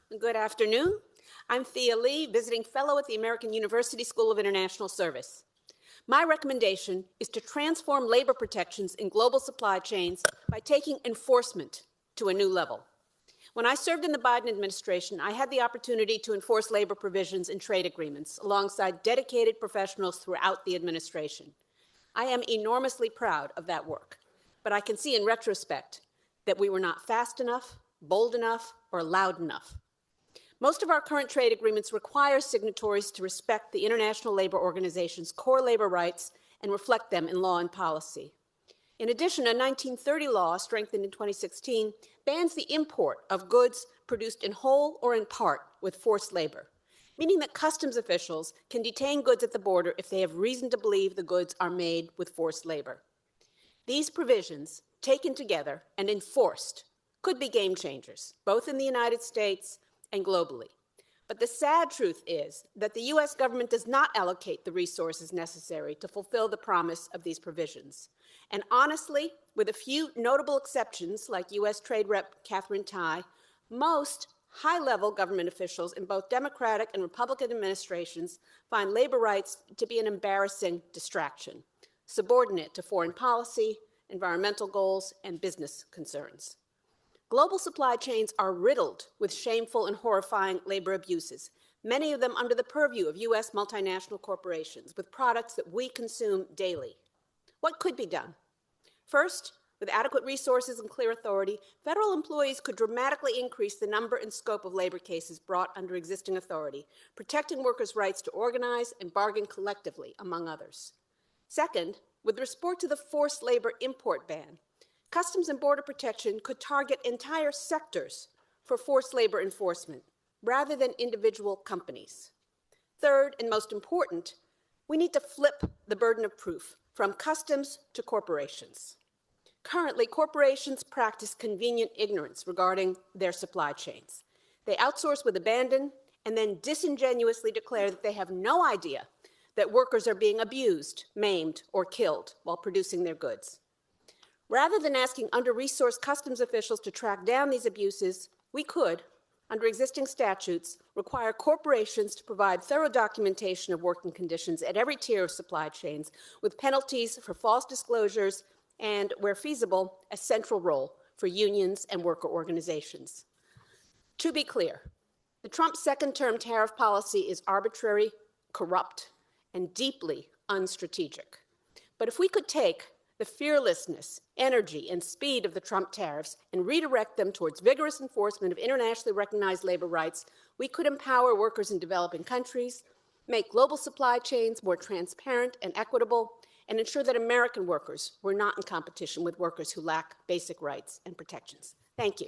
Good afternoon. I'm Thea Lee, visiting fellow at the American University School of International Service. My recommendation is to transform labor protections in global supply chains by taking enforcement to a new level. When I served in the Biden administration, I had the opportunity to enforce labor provisions in trade agreements alongside dedicated professionals throughout the administration. I am enormously proud of that work, but I can see in retrospect that we were not fast enough, bold enough, or loud enough. Most of our current trade agreements require signatories to respect the International Labor Organization's core labor rights and reflect them in law and policy. In addition, a 1930 law, strengthened in 2016, bans the import of goods produced in whole or in part with forced labor, meaning that customs officials can detain goods at the border if they have reason to believe the goods are made with forced labor. These provisions, taken together and enforced, could be game changers, both in the United States and globally. But the sad truth is that the U.S. government does not allocate the resources necessary to fulfill the promise of these provisions. And honestly, with a few notable exceptions, like U.S. Trade Rep Katherine Tai, most high-level government officials in both Democratic and Republican administrations find labor rights to be an embarrassing distraction, subordinate to foreign policy, environmental goals, and business concerns. Global supply chains are riddled with shameful and horrifying labor abuses, many of them under the purview of U.S. multinational corporations with products that we consume daily. What could be done? First, with adequate resources and clear authority, federal employees could dramatically increase the number and scope of labor cases brought under existing authority, protecting workers' rights to organize and bargain collectively, among others. Second, with respect to the forced labor import ban, Customs and Border Protection could target entire sectors for forced labor enforcement rather than individual companies. Third, and most important, we need to flip the burden of proof from customs to corporations. Currently, corporations practice convenient ignorance regarding their supply chains. They outsource with abandon and then disingenuously declare that they have no idea that workers are being abused, maimed, or killed while producing their goods. Rather than asking under-resourced customs officials to track down these abuses, we could, under existing statutes, require corporations to provide thorough documentation of working conditions at every tier of supply chains, with penalties for false disclosures and, where feasible, a central role for unions and worker organizations. To be clear, the Trump second-term tariff policy is arbitrary, corrupt, and deeply unstrategic. But if we could take the fearlessness, energy, and speed of the Trump tariffs and redirect them towards vigorous enforcement of internationally recognized labor rights, we could empower workers in developing countries, make global supply chains more transparent and equitable, and ensure that American workers were not in competition with workers who lack basic rights and protections. Thank you.